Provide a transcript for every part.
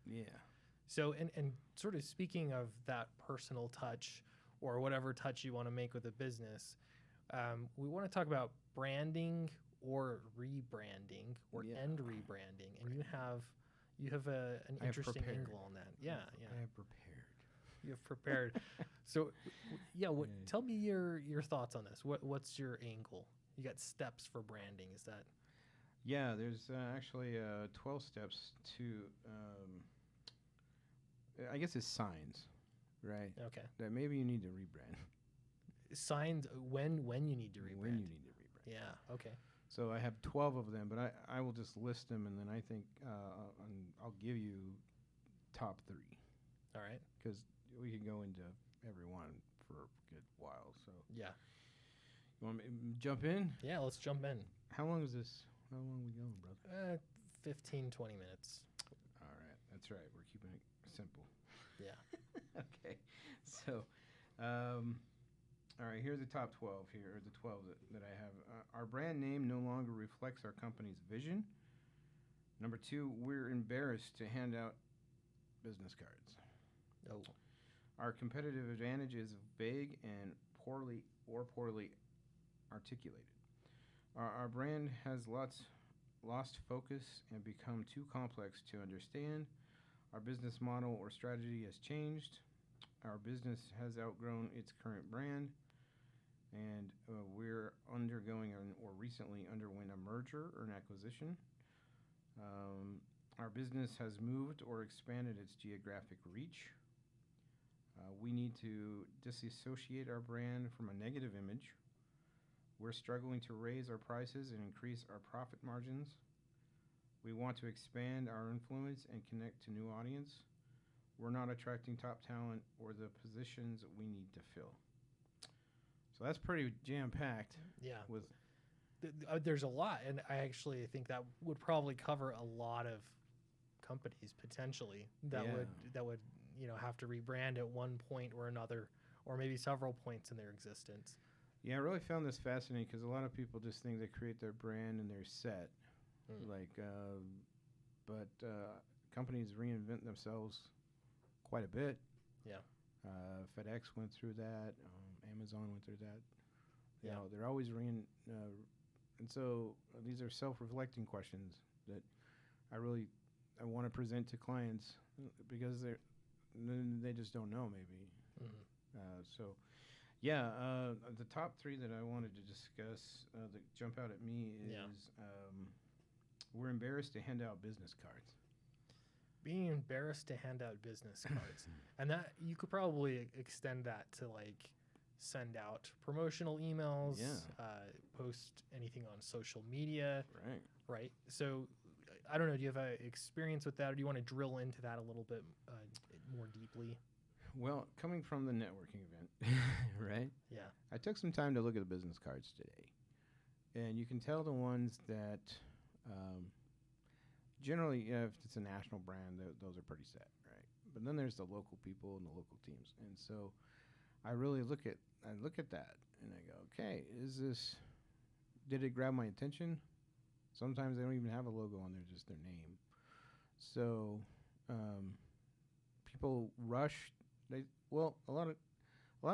nice. Yeah. So, and sort of speaking of that personal touch or whatever touch you want to make with a business, we want to talk about branding or rebranding or end rebranding. And you have an interesting angle on that. Yeah. I have prepared. You have prepared. So, tell me your thoughts on this. What's your angle? You got steps for branding. Is that? Yeah, there's actually 12 steps to, I guess it's signs, right? Okay. That maybe you need to rebrand. Signs when you need to rebrand. When you need to rebrand. Yeah. Okay. So I have 12 of them, but I will just list them, and then I think I'll give you top 3. All right. Because we can go into every one for a good while. So yeah. You want me to jump in? Yeah, let's jump in. How long is this? How long are we going, brother? 15, 20 minutes. All right. That's right. We're keeping it simple. Yeah. Okay. So, all right, here's the top 12 here, or the 12 that I have. Our brand name no longer reflects our company's vision. Number 2, we're embarrassed to hand out business cards. Oh. Our competitive advantage is vague and poorly articulated. Our brand has lost focus and become too complex to understand. Our business model or strategy has changed. Our business has outgrown its current brand, and we're undergoing or recently underwent a merger or an acquisition. Our business has moved or expanded its geographic reach. We need to disassociate our brand from a negative image. We're struggling to raise our prices and increase our profit margins. We want to expand our influence and connect to new audience. We're not attracting top talent or the positions we need to fill. So that's pretty jam-packed. Yeah. With there's a lot, and I actually think that would probably cover a lot of companies potentially that would have to rebrand at one point or another, or maybe several points in their existence. Yeah, I really found this fascinating because a lot of people just think they create their brand and they're set. But companies reinvent themselves quite a bit. Yeah. FedEx went through that. Amazon went through that. You know, they're always and so these are self-reflecting questions that I want to present to clients because they just don't know maybe. Mm-hmm. The top 3 that I wanted to discuss that jump out at me is we're embarrassed to hand out business cards. Being embarrassed to hand out business cards. And that you could probably extend that to like send out promotional emails, post anything on social media. Right. So I don't know, do you have a experience with that, or do you want to drill into that a little bit more deeply? Well, coming from the networking event, right? Yeah. I took some time to look at the business cards today. And you can tell the ones that generally, if it's a national brand, those are pretty set, right? But then there's the local people and the local teams. And so I really look at that and I go, okay, did it grab my attention? Sometimes they don't even have a logo on there, just their name. So people rush. A lot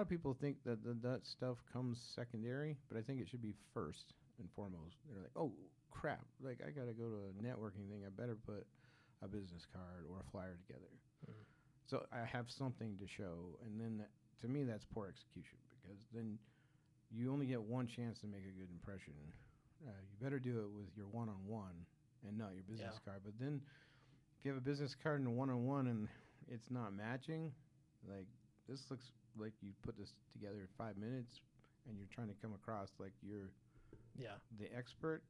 of people think that stuff comes secondary, but I think it should be first and foremost. They're like, oh crap, like I gotta go to a networking thing. I better put a business card or a flyer together. Mm-hmm. So I have something to show, and then to me that's poor execution, because then you only get one chance to make a good impression. You better do it with your one-on-one and not your business card. But then if you have a business card and a one-on-one and it's not matching, like this looks like you put this together in 5 minutes and you're trying to come across like you're the expert.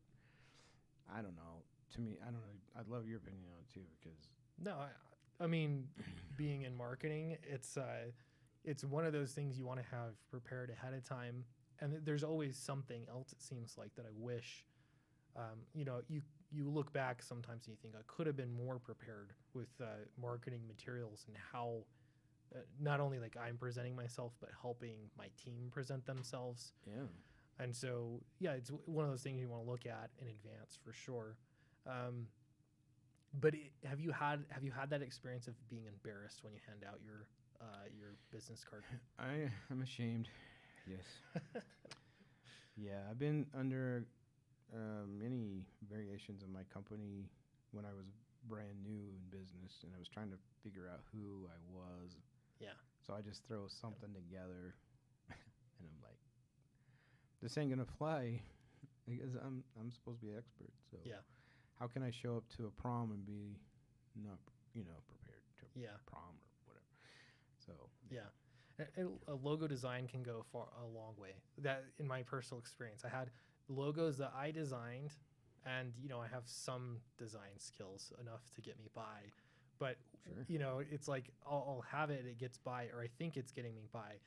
I don't know. To me, I don't know. I'd love your opinion on it too, because I mean, being in marketing, it's one of those things you want to have prepared ahead of time. And there's always something else, it seems like, that I wish, you look back sometimes and you think I could have been more prepared with marketing materials and how not only like I'm presenting myself, but helping my team present themselves. Yeah. And so, it's one of those things you want to look at in advance for sure. But have you had that experience of being embarrassed when you hand out your business card? I'm ashamed. Yes. Yeah, I've been under many variations of my company when I was brand new in business, and I was trying to figure out who I was. Yeah. So I just throw something together, and I'm like, this ain't gonna fly because I'm supposed to be an expert. So Yeah. how can I show up to a prom and be not prepared to Yeah. prom or whatever? So Yeah. A logo design can go a long way. That, in my personal experience, I had logos that I designed, and I have some design skills enough to get me by. But Sure. it's like I'll have it, it gets by, or I think it's getting me by,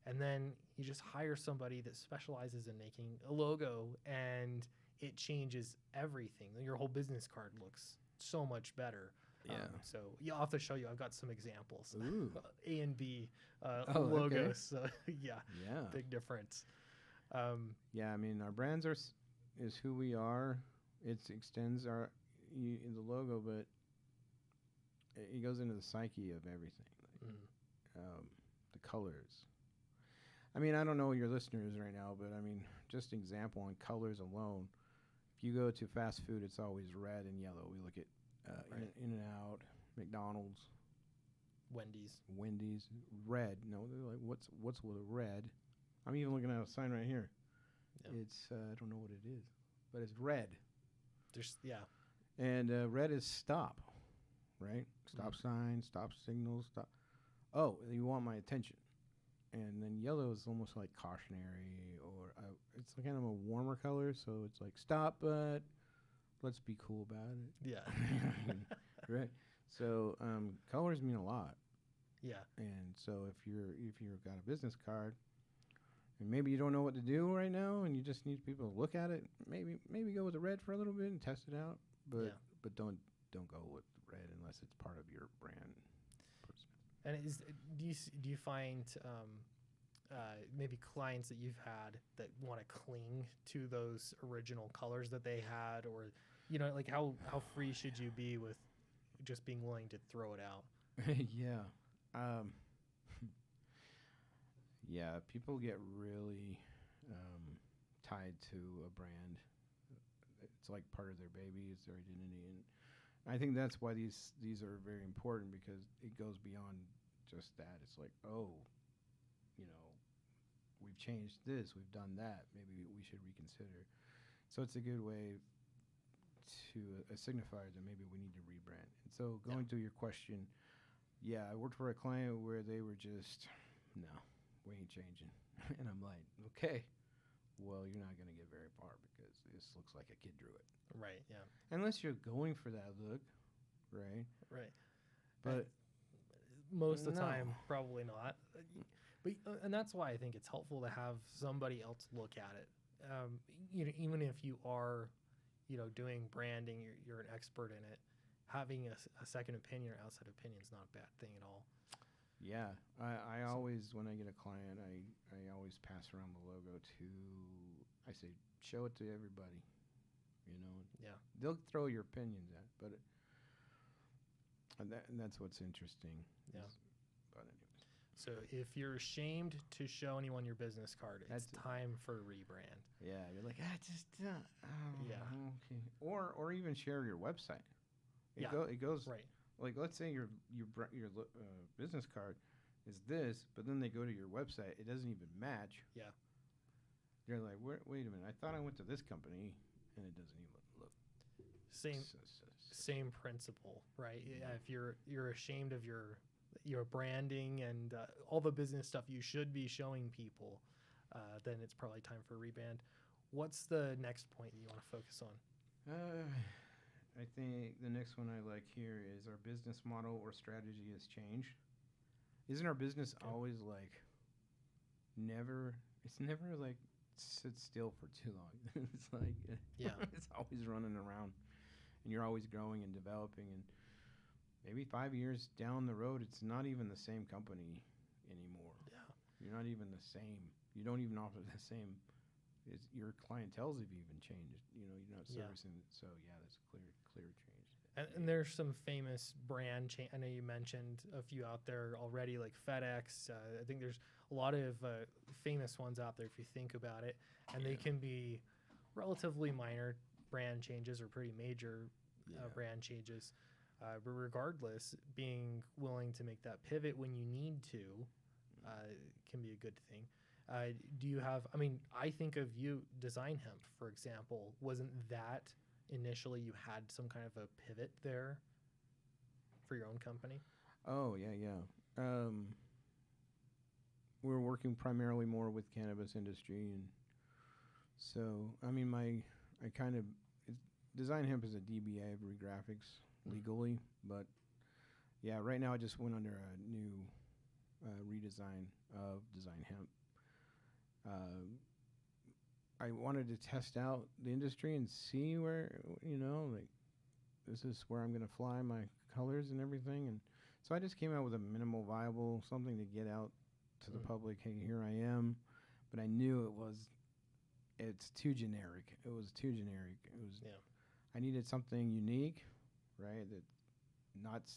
and then you just hire somebody that specializes in making a logo, and it changes everything. Your whole business card looks so much better. Yeah. So yeah, I'll have to show you. I've got some examples. Ooh. A and B Okay. logos. So yeah, Yeah. big difference. Yeah, I mean, our brands is who we are. It extends in the logo, but it goes into the psyche of everything. Like, the colors. I mean, I don't know your listeners right now, but I mean, just example on colors alone. If you go to fast food, it's always red and yellow. We look at Right. In-N-Out, McDonald's, Wendy's, red. No, they're like, what's with a red? I'm even looking at a sign right here. Yeah. It's I don't know what it is, but it's red. Yeah. And red is stop, right? Stop sign, stop signal, stop. Oh, you want my attention. And then yellow is almost like cautionary, or it's kind of a warmer color, so it's like stop, but let's be cool about it. Yeah. Right. So colors mean a lot. Yeah. And so if you've got a business card, and maybe you don't know what to do right now, and you just need people to look at it, maybe go with the red for a little bit and test it out. But don't go with red unless it's part of your brand. And do you find maybe clients that you've had that want to cling to those original colors that they had, or like how free should you be with just being willing to throw it out? Yeah. Yeah, people get really tied to a brand. It's like part of their baby, it's their identity, and I think that's why these are very important, because it goes beyond just that. It's like, oh, we've changed this, we've done that, maybe we should reconsider. So it's a good way to a signifier that maybe we need to rebrand. And so going to your question, yeah, I worked for a client where they were just, no, we ain't changing. And I'm like, okay, well, you're not going to get very far because this looks like a kid drew it. Right, yeah. Unless you're going for that look, right? Right. But most of the time, probably not. But and that's why I think it's helpful to have somebody else look at it. Even if you are, doing branding, you're an expert in it. Having a second opinion or outside opinion is not a bad thing at all. Yeah, I always, when I get a client, I always pass around the logo to, I say, show it to everybody, Yeah. They'll throw your opinions at, but and that's what's interesting. Yeah. But anyways. So if you're ashamed to show anyone your business card, it's That's time for a rebrand. Yeah, you're like, just, Yeah. okay. Or even share your website. It goes right. Like, let's say your business card is this, but then they go to your website, it doesn't even match. Yeah. They're like, wait a minute, I thought I went to this company, and it doesn't even look. Same principle, right? Yeah. If you're ashamed of your branding and all the business stuff you should be showing people, then it's probably time for a rebrand. What's the next point you want to focus on? I think the next one I like here is our business model or strategy has changed. Isn't our business always like it's never like sit still for too long. It's like, it's always running around, and you're always growing and developing, and maybe 5 years down the road, it's not even the same company anymore. Yeah. You're not even the same. You don't even offer the same. Your clientele's have even changed. You're not servicing. So yeah, that's a clear change. And there's some famous brand I know you mentioned a few out there already, like FedEx. I think there's a lot of famous ones out there if you think about it, and they can be relatively minor brand changes or pretty major brand changes. But regardless, being willing to make that pivot when you need to can be a good thing. Do you have, I mean, I think of you, Design Hemp, for example. Wasn't that initially you had some kind of a pivot there for your own company? Oh, yeah. We're working primarily more with cannabis industry. And so, I mean, Design Hemp is a DBA of Regraphics legally, but yeah, right now I just went under a new redesign of Design Hemp. I wanted to test out the industry and see where, like, this is where I'm going to fly my colors and everything. And so I just came out with a minimal viable, something to get out to the public. Hey, here I am. But I knew it's too generic. It was too generic. I needed something unique, right, that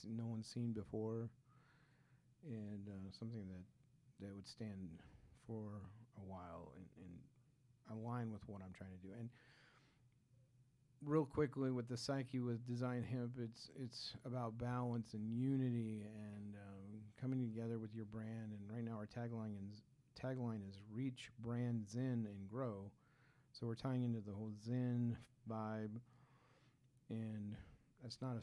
no one's seen before, and something that would stand for a while and align with what I'm trying to do. And real quickly with the psyche with Design Hemp, it's about balance and unity and coming together with your brand. And right now our tagline is reach, brand, zen, and grow. So we're tying into the whole zen vibe, and that's not a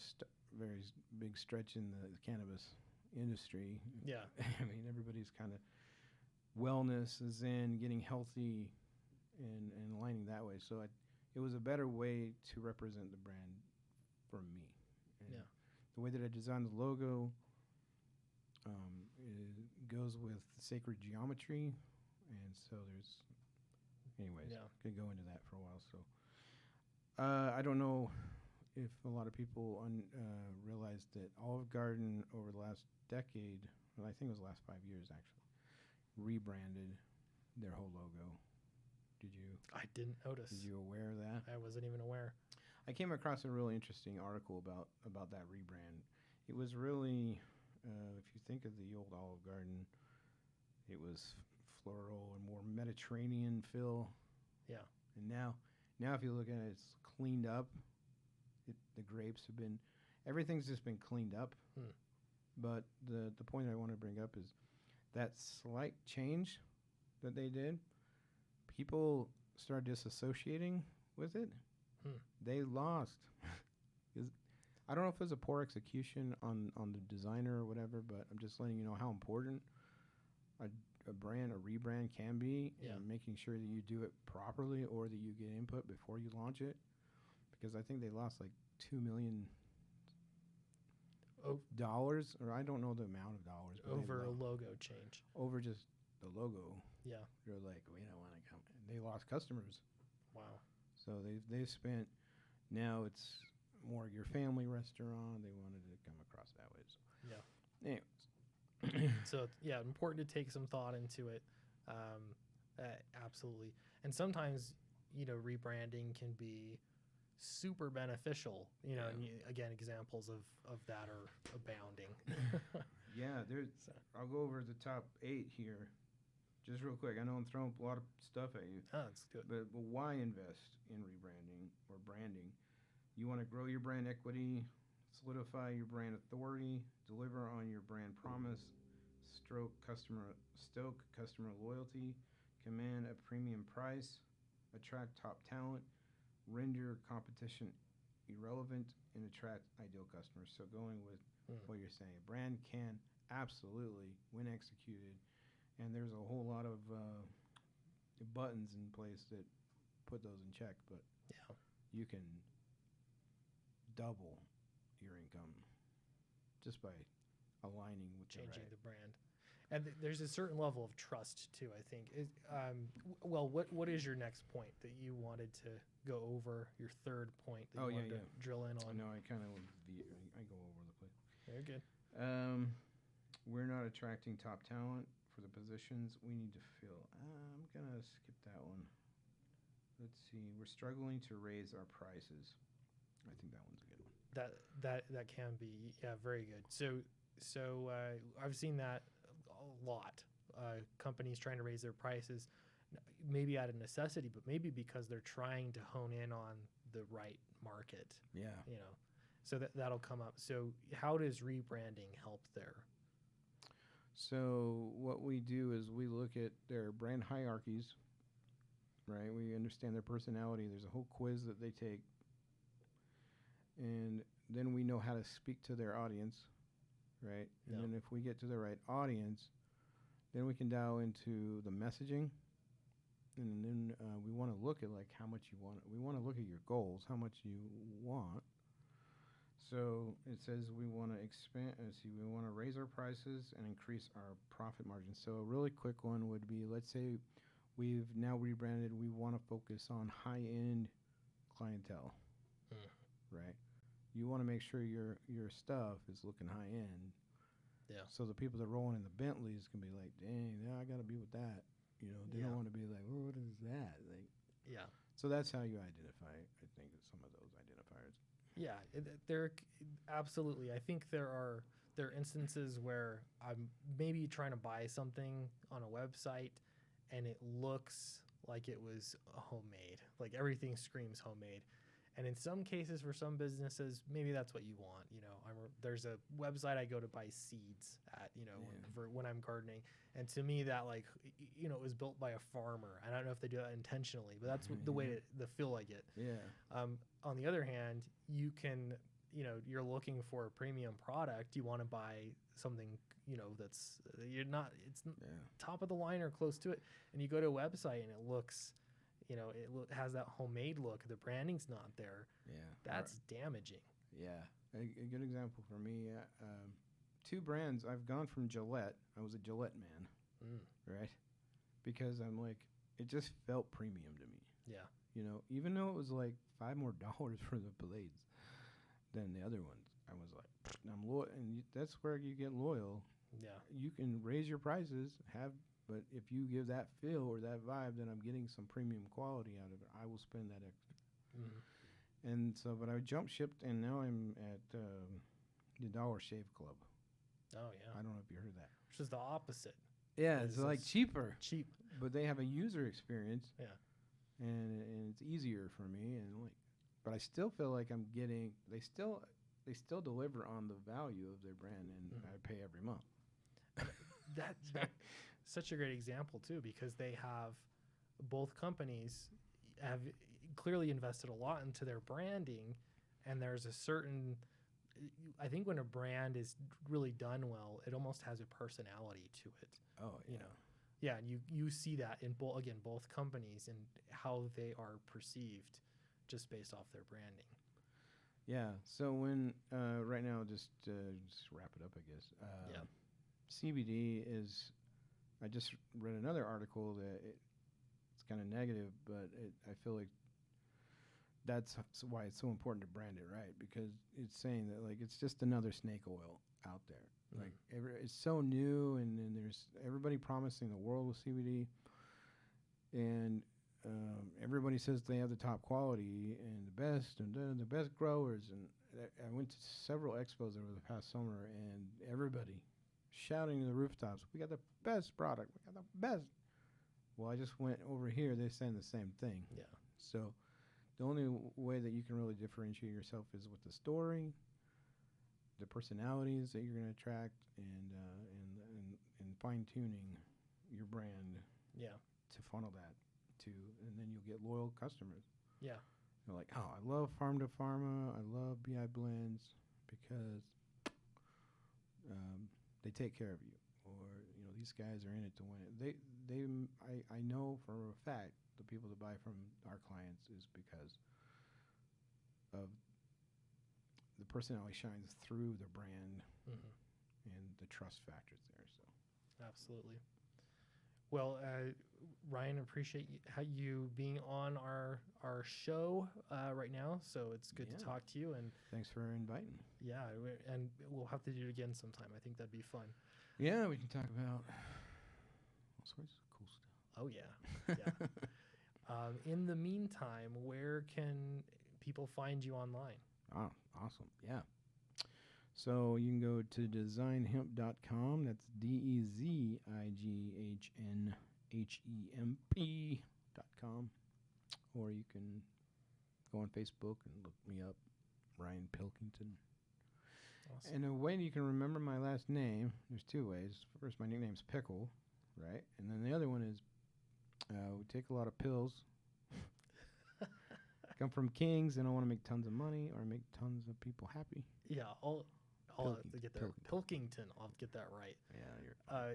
very big stretch in the cannabis industry. Yeah. I mean, everybody's kind of wellness, zen, getting healthy, and aligning that way. So it was a better way to represent the brand for me. And the way that I designed the logo, it goes with sacred geometry, and so could go into that for a while. So I don't know if a lot of people realized that Olive Garden over the last decade, well, I think it was the last 5 years actually, rebranded their whole logo. Did you? I didn't notice. Did you aware of that? I wasn't even aware. I came across a really interesting article about that rebrand. It was really, if you think of the old Olive Garden, it was floral and more Mediterranean feel. Yeah. And now if you look at it, it's cleaned up. The grapes everything's just been cleaned up. But the point I want to bring up is that slight change that they did, people started disassociating with it. They lost. I don't know if it was a poor execution on the designer or whatever, but I'm just letting you know how important a rebrand can be, and making sure that you do it properly or that you get input before you launch it. Because I think they lost like $2 million, or I don't know the amount of dollars. Over a logo change. Over just the logo. Yeah. They're like, we don't want to come. And they lost customers. Wow. So they've spent, now it's more your family restaurant. They wanted to come across that way. So. Yeah. Anyways. So, yeah, important to take some thought into it. Absolutely. And sometimes, rebranding can be super beneficial, and again, examples of that are abounding. Yeah, I'll go over the top 8 here just real quick. I know I'm throwing a lot of stuff at you. Oh, that's good. But why invest in rebranding or branding? You want to grow your brand equity, solidify your brand authority, deliver on your brand promise, stoke customer loyalty, command a premium price, attract top talent, render competition irrelevant, and attract ideal customers. So going with what you're saying, a brand can absolutely, when executed, and there's a whole lot of buttons in place that put those in check, but you can double your income just by aligning with changing the brand. And there's a certain level of trust too, I think. What is your next point that you wanted to go over? Your third point that you wanted to drill in on? No, I kind of I go over the place. Very good. We're not attracting top talent for the positions we need to fill. I'm gonna skip that one. Let's see. We're struggling to raise our prices. I think that one's a good one. That can be, yeah, very good. So I've seen that a lot. Companies trying to raise their prices, maybe out of necessity, but maybe because they're trying to hone in on the right market. Yeah. You know, so that'll come up. So how does rebranding help there? So what we do is we look at their brand hierarchies, right? We understand their personality. There's a whole quiz that they take. And then we know how to speak to their audience, right? And then if we get to the right audience, then we can dial into the messaging. And then we want to look at like how much you want. We want to look at your goals, how much you want. So it says we want to expand. We want to raise our prices and increase our profit margin. So a really quick one would be, let's say we've now rebranded. We want to focus on high-end clientele, right? You want to make sure your stuff is looking high-end. Yeah. So the people that are rolling in the Bentleys can be like, dang, I got to be with that. You know, they don't want to be like, well, what is that? Like, yeah. So that's how you identify, I think, some of those identifiers. Yeah, there absolutely. I think there are instances where I'm maybe trying to buy something on a website and it looks like it was homemade. Like everything screams homemade. And in some cases, for some businesses, maybe that's what you want. You know, there's a website I go to buy seeds at, you know, for when I'm gardening. And to me, that like, you know, it was built by a farmer. I don't know if they do that intentionally, but that's the way the feel I get. Yeah. On the other hand, you can, you know, you're looking for a premium product. You want to buy something, you know, that's it's top of the line or close to it. And you go to a website and it looks, you know, has that homemade look. The branding's not there. Yeah. That's damaging. Yeah. A good example for me, two brands. I've gone from Gillette. I was a Gillette man, right? Because I'm like, it just felt premium to me. Yeah. You know, even though it was like $5 more for the blades than the other ones, I was like, I'm loyal, and that's where you get loyal. Yeah. You can raise your prices, but if you give that feel or that vibe, then I'm getting some premium quality out of it. I will spend that extra. And so, but I jump shipped, and now I'm at the Dollar Shave Club. Oh, yeah. I don't know if you heard that. Which is the opposite. Yeah, it's like cheaper. Cheap. But they have a user experience. Yeah. And it's easier for me, and like, but I still feel like I'm getting. They still deliver on the value of their brand, and I pay every month. That's such a great example too, because they have both companies have clearly invested a lot into their branding, and there's a certain. I think when a brand is really done well, it almost has a personality to it. Oh, yeah. You know. Yeah, and you see that in both companies and how they are perceived just based off their branding. Yeah. So when right now, just wrap it up, I guess. CBD is. I just read another article that it's kind of negative, but I feel like that's why it's so important to brand it right, because it's saying that like it's just another snake oil out there. Like it's so new, and then there's everybody promising the world with CBD, and everybody says they have the top quality and the best growers. And I went to several expos over the past summer, and everybody shouting to the rooftops, "We got the best product. We got the best." Well, I just went over here. They're saying the same thing. Yeah. So the only way that you can really differentiate yourself is with the story, the personalities that you're going to attract, and fine tuning your brand. Yeah. To funnel that to, and then you'll get loyal customers. Yeah. They're like, oh, I love Farm to Pharma. I love BI Blends because they take care of you, or you know, these guys are in it to win it. I know for a fact the people that buy from our clients is because of the personality shines through the brand and the trust factors there. So absolutely. Well, Ryan, appreciate you being on our show right now. So it's good to talk to you. And thanks for inviting. Yeah, and we'll have to do it again sometime. I think that'd be fun. Yeah, we can talk about all sorts of cool stuff. Oh yeah, yeah. In the meantime, where can people find you online? Oh, awesome. Yeah. So you can go to designhemp.com. That's DEZIGNHEMP.com. Or you can go on Facebook and look me up, Ryan Pilkington. Awesome. And a way you can remember my last name, there's two ways. First, my nickname's Pickle, right? And then the other one is we take a lot of pills. Come from Kings, and I want to make tons of money or make tons of people happy. Yeah, I'll have to get that. Pilkington, I'll get that right. Yeah.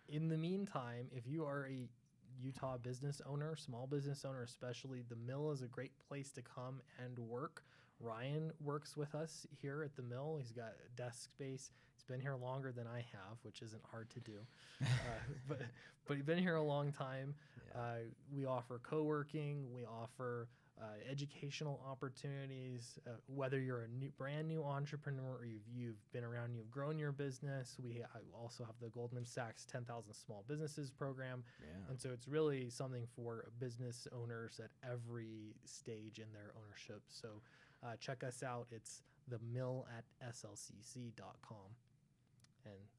In the meantime, if you are a Utah business owner, small business owner especially, the mill is a great place to come and work. Ryan works with us here at the mill. He's got desk space. He's been here longer than I have, which isn't hard to do. But he's been here a long time. Yeah. We offer co-working. We offer educational opportunities. Whether you're a brand new entrepreneur or you've been around, you've grown your business. We also have the Goldman Sachs 10,000 Small Businesses program. Yeah. And so it's really something for business owners at every stage in their ownership. So check us out. It's themill@slcc.com. And